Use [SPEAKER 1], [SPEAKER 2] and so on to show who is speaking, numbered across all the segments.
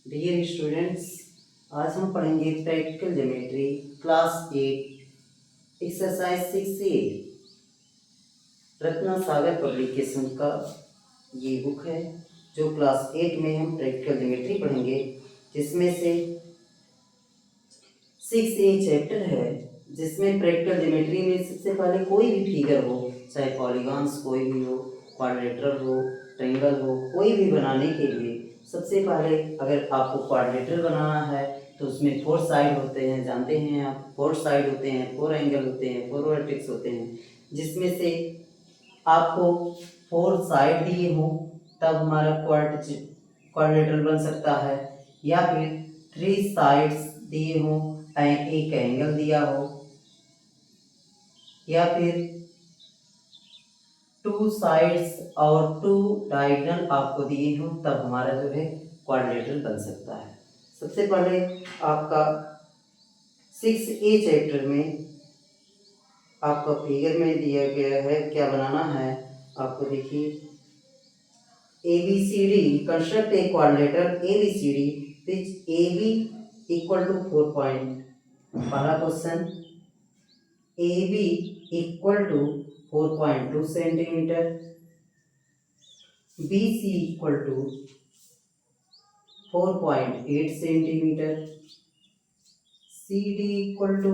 [SPEAKER 1] Dear students, आज हम पढ़ेंगे practical geometry class 8 exercise 6 Ratna Sagar publication का ये बुक है जो क्लास 8 में हम प्रैक्टिकल ज्योमेट्री पढ़ेंगे, जिसमें से 6A चैप्टर है, जिसमें प्रैक्टिकल ज्योमेट्री में सबसे पहले कोई भी फिगर हो, चाहे पॉलीगॉन्स कोई भी हो, क्वाड्रेटर हो, ट्रायंगल हो, कोई भी बनाने के लिए सबसे पहले अगर आपको क्वाड्रेटर बनाना है तो उसमें 4 साइड होते हैं, जानते हैं आप। 4 साइड होते हैं, 4 एंगल होते हैं, 4 वर्टेक्स होते हैं, जिसमें से आपको 4 साइड दिए हो तब हमारा क्वाड्रेटर बन सकता है, या फिर 3 साइड्स दिए हो, एक एंगल दिया हो, या फिर 2 साइड्स और 2 डायगोनल आपको दिए हो, तब हमारा जो है क्वाड्रेटर बन सकता है। सबसे पहले आपका 6A चैप्टर में आपका फिगर में दिया गया है, क्या बनाना है आपको। देखिए, ABCD construct a quadrilateral ABCD which AB equal to 4 point. पहला question, AB equal to 4.2 centimetre, BC equal to 4.8 centimetre, CD equal to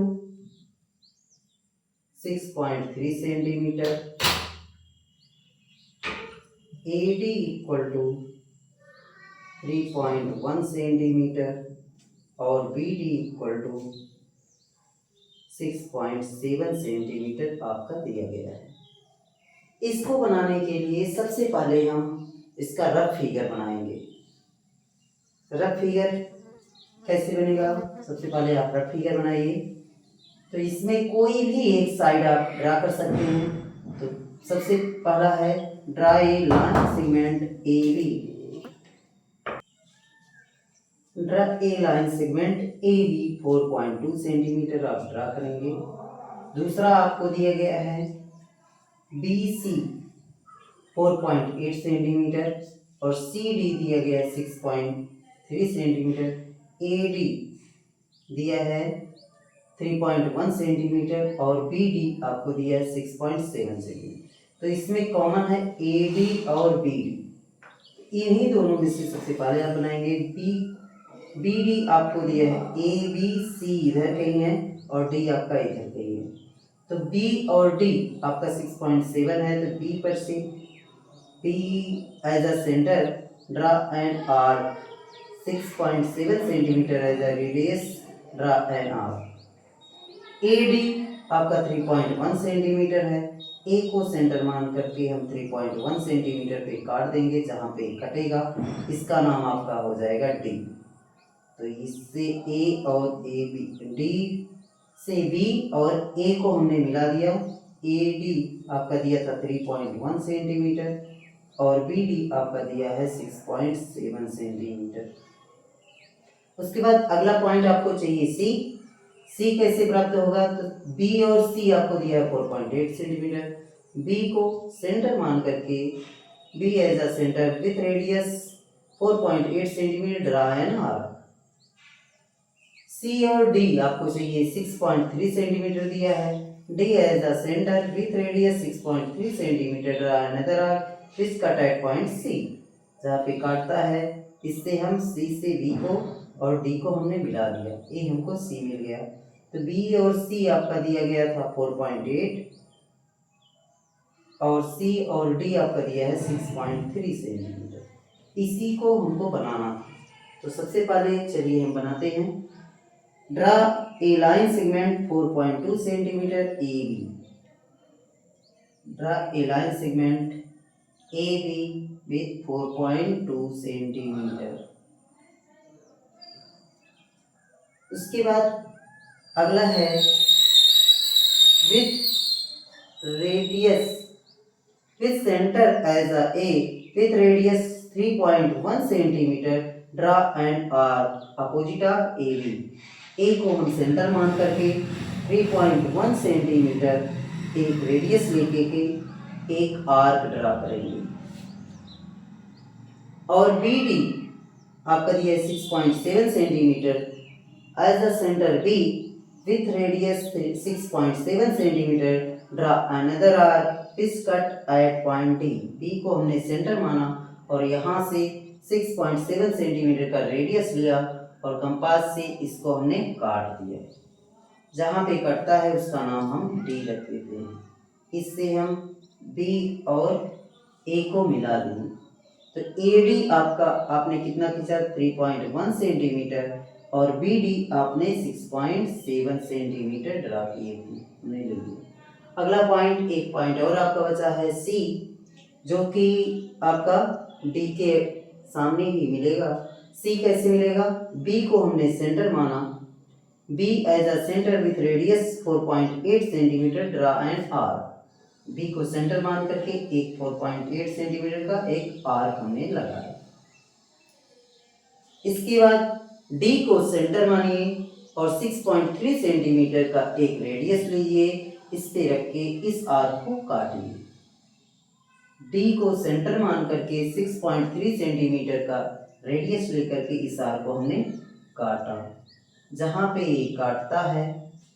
[SPEAKER 1] 6.3 centimetre, AD equal to 3.1 centimetre और BD इक्वल टू 6.7 सेंटीमीटर आपका दिया गया है। इसको बनाने के लिए सबसे पहले हम इसका रफ फिगर बनाएंगे। रफ फिगर कैसे बनेगा, सबसे पहले आप रफ फिगर बनाइए। तो इसमें कोई भी एक साइड आप ड्रा कर सकते हैं। तो सबसे पहला है draw a line segment AB। Draw a line segment AB 4.2 centimetre आप ड्रा करेंगे। दूसरा आपको दिया गया है BC 4.8 सेंटीमीटर और CD दिया गया है 6.3 सेंटीमीटर, AD दिया है 3.1 सेंटीमीटर और BD आपको दिया है 6.7 सेंटीमीटर। तो इसमें कॉमन है AD और BD, इन्हीं दोनों में से सबसे पहले आप बनाएंगे। BD आपको दिया है ABC इधर कहीं है और D आपका इधर कहीं है। तो B और D आपका 6.7 है, तो B पर से B as a centre draw an arc, 6.7 centimetre as a radius draw an arc. AD आपका 3.1 सेंटीमीटर है, A को सेंटर मान करके हम 3.1 सेंटीमीटर पे काट देंगे, जहाँ पे कटेगा इसका नाम आपका हो जाएगा D। तो इससे A और D से B और A को हमने मिला दिया। AD आपका दिया था 3.1 सेंटीमीटर और BD आपका दिया है 6.7 सेंटीमीटर। उसके बाद अगला पॉइंट आपको चाहिए C कैसे प्राप्त होगा, तो B और C आपको दिया है 4.8 सेंटीमीटर। B को सेंटर मान करके B as a centre with radius 4.8 centimetre draw an arc. C और D आपको चाहिए 6.3 सेंटीमीटर दिया है। D as a centre with radius 6.3 centimetre draw another arc which cut at point C। जहाँ पे काटता है इससे हम C से B को और D को हमने मिला दिया, ये हमको C मिल गया। तो B और C आपका दिया गया था 4.8 और C और D आपका दिया है 6.3 सेंटीमीटर। इसी को हमको बनाना था, तो सबसे पहले चलिए हम बनाते हैं। Draw a line segment 4.2 centimetre AB। Draw a line segment AB with 4.2 centimetre. उसके बाद अगला है with radius with centre as A with radius 3.1 centimetre draw an arc opposite of AB। A को हम सेंटर मान करके 3.1 सेंटीमीटर एक radius लेके के एक आर्क ड्रा करेंगे। और BD आपका दिया है 6.7 centimetre. As the centre B with radius 6.7 centimetre draw another arc is cut at point D. B को हमने सेंटर माना और यहाँ से 6.7 सेंटीमीटर का रेडियस लिया और कंपास से इसको हमने काट दिया। जहाँ पे कटता है उसका नाम हम डी रख देते हैं। इससे हम बी और ए को मिला देंगे। तो ए डी आपका आपने कितना खींचा 3.1 सेंटीमीटर और बी डी आपने 6.7 सेंटीमीटर ड्रा किए थे, हमने ले लिया। अगला पॉइंट, एक पॉइंट और आपका बचा है सी, जो कि आपका डी के सामने ही मिलेगा। सी कैसे मिलेगा? बी को हमने सेंटर माना, B as a centre with radius 4.8 centimetre draw an arc. B को सेंटर मान करके एक 4.8 सेंटीमीटर का एक आर्क हमने लगाया। इसके बाद डी को सेंटर मानिए और 6.3 सेंटीमीटर का एक रेडियस लीजिए, इस पे रख के इस आर्क को काटिए। डी को सेंटर मान करके 6.3 सेंटीमीटर का रेडियस लेकर के इस आर्क को हमने काटा। जहाँ पे ये काटता है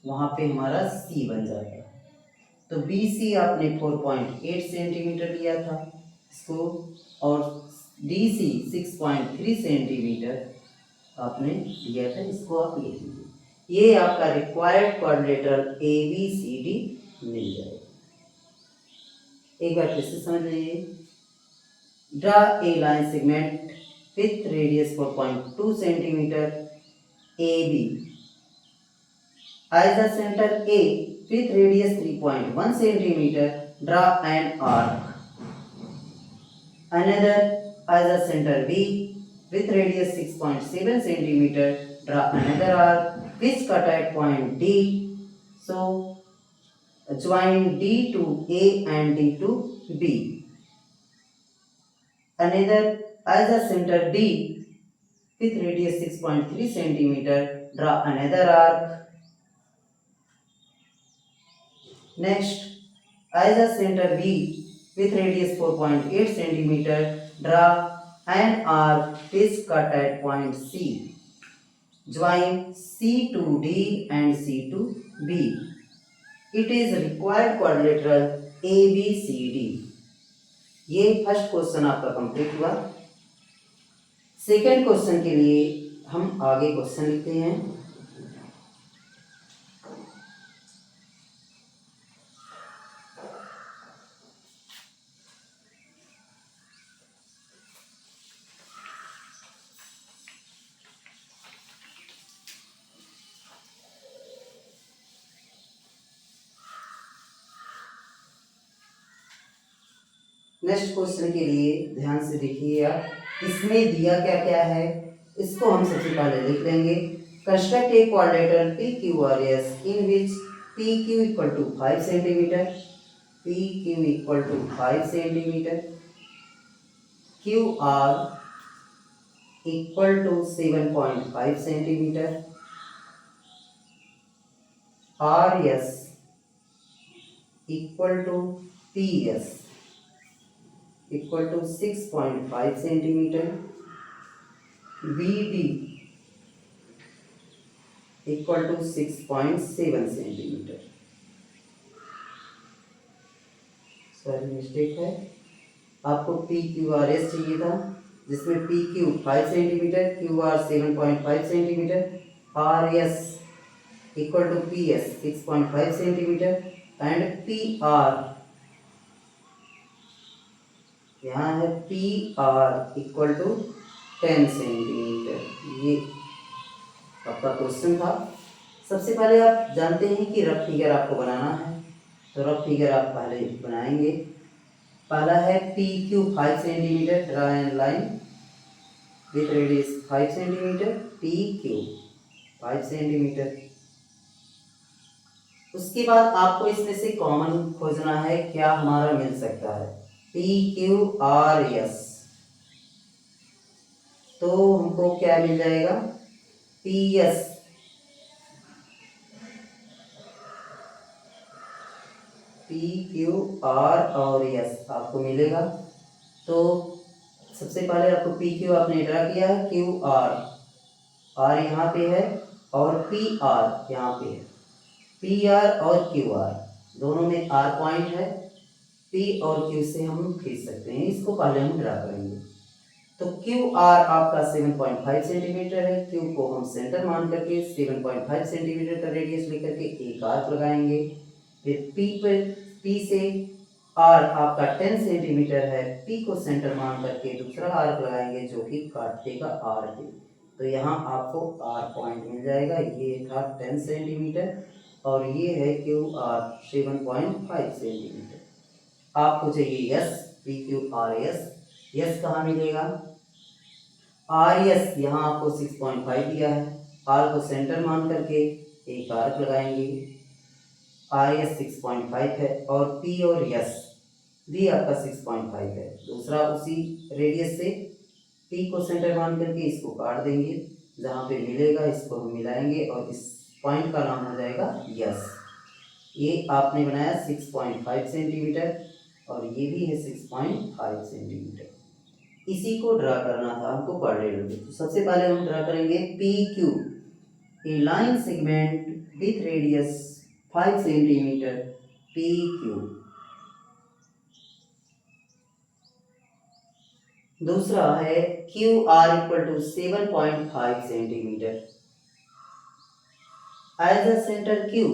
[SPEAKER 1] वहाँ पे हमारा सी बन जाता है। तो बी सी आपने 4.8 सेंटीमीटर लिया था इसको, और डी सी 6.3 सेंटीमीटर आपने लिया था, इसको आप लिख लीजिए। ये आपका required quadrilateral A B C D मिल जाएगा। एक बार फिर से समझ लीजिए। Draw a line segment with radius 4.2 centimetre A B as the centre A with radius 3.1 centimeter, draw an arc. Another as a center B with radius 6.7 centimeter, draw another arc which cut at point D. So join D to A and D to B. Another as a center D with radius 6.3 centimeter, draw another arc. Next, as a center B with radius 4.8 centimeter, draw an arc which cut at point C. Join C to D and C to B. It is required quadrilateral ABCD. ये first question आपका complete हुआ। Second question के लिए हम आगे question लिखते हैं। Next question के लिए ध्यान से देखिए आप, इसमें दिया क्या क्या है इसको हम सबसे पहले लिख लेंगे। Construct a quadrilateral P Q R S in which P Q equal to 5 centimetre, P Q equal to 5 centimetre, Q R equal to 7.5 centimetre, R S equal to P S equal to 6.5 centimeter, BD equal to 6.7 centimeter। Sorry mistake है, आपको P Q R S चाहिए था, जिसमें P Q 5 centimetre, Q R 7.5 centimetre, R S equal to P S 6.5 centimetre and P R, यहाँ है P R equal to 10 centimetre. ये आपका question था। सबसे पहले आप जानते हैं कि रफ फिगर आपको बनाना है, तो रफ फिगर आप पहले बनाएंगे। पहला है P Q 5 centimetre, draw N line with radius 5 centimetre, P Q 5 centimetre. उसके बाद आपको इसमें से कॉमन खोजना है, क्या हमारा मिल सकता है, पी क्यू आर एस, तो हमको क्या मिल जाएगा, P S P Q are और एस आपको मिलेगा। तो सबसे पहले आपको पी क्यू आपने ड्रा किया है, क्यू आर, आर यहाँ पे है और पी आर यहाँ पे है। पी आर और क्यू आर दोनों में आर पॉइंट है, पी और क्यू से हम खींच सकते हैं। इसको पहले हम ड्रा करेंगे। तो क्यू आर आपका 7.5 सेंटीमीटर है। क्यू को हम सेंटर मान करके 7.5 सेंटीमीटर का रेडियस लेकर के एक आर्क लगाएंगे। फिर पी से आर आपका 10 सेंटीमीटर है। पी को सेंटर मान करके दूसरा आर्क लगाएंगे जो कि काटने का आर्क है। तो यहाँ आपको आर पॉइंट मिल जाएगा। ये था 10 सेंटीमीटर और ये है क्यू आर 7.5 सेंटीमीटर। आपको चाहिए yes, P Q R S. Yes कहाँ मिलेगा? आर एस यहाँ आपको 6.5 दिया है। आर को सेंटर मान करके एक आर्क लगाएंगे। आर एस 6.5 है और पी और यस भी आपका 6.5 है। दूसरा उसी रेडियस से पी को सेंटर मान करके इसको काट देंगे। जहाँ पे मिलेगा इसको हम मिलाएंगे और इस पॉइंट का नाम हो जाएगा यस। ये आपने बनाया 6.5 सेंटीमीटर और ये भी है 6.5 सेंटीमीटर। इसी को ड्रा करना था हमको पर रेडियस। तो सबसे पहले हम ड्रा करेंगे P Q, a line segment with radius 5 centimetre P Q. दूसरा है Q R equal to 7.5 centimetre. As a centre Q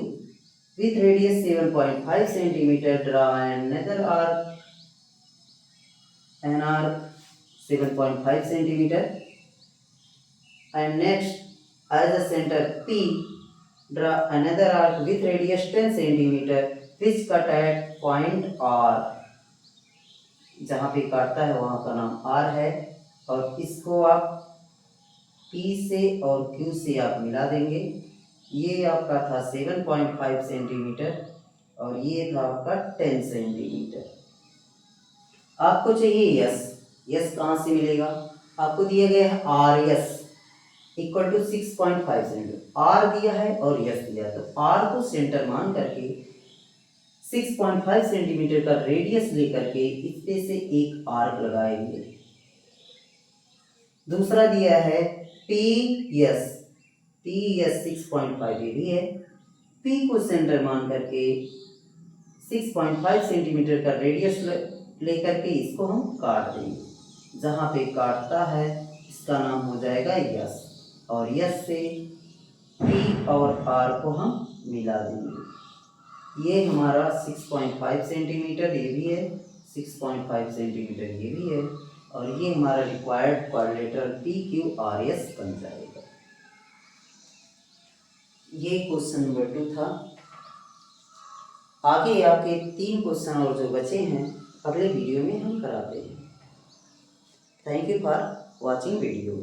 [SPEAKER 1] with radius 7.5 centimeter, draw another arc, an arc 7.5 centimeter, and next as a center P, draw another arc with radius 10 centimeter which cut at point R। जहाँ पे काटता है वहाँ का नाम R है और इसको आप P से और Q से आप मिला देंगे। ये आपका था 7.5 सेंटीमीटर और ये था आपका 10 सेंटीमीटर। आपको चाहिए यस। यस कहाँ से मिलेगा? आपको दिया गया है R S equal to 6.5 centimetre. R दिया है और यस दिया है, तो आर को सेंटर मान करके 6.5 सेंटीमीटर का रेडियस लेकर के इसपे से एक आर्क लगाएंगे। दूसरा दिया है पी एस, पी एस 6.5 ये भी है। पी को सेंटर मान करके 6.5 सेंटीमीटर का रेडियस लेकर के इसको हम काट देंगे। जहाँ पे काटता है इसका नाम हो जाएगा यस और यस से पी और आर को हम मिला देंगे। ये हमारा 6.5 सेंटीमीटर ये भी है, 6.5 सेंटीमीटर ये भी है और ये हमारा required quadrilateral P Q R S बन जाएगा। ये क्वेश्चन नंबर 2 था। आगे आपके 3 क्वेश्चन और जो बचे हैं अगले वीडियो में हम कराते हैं। Thank you for watching video.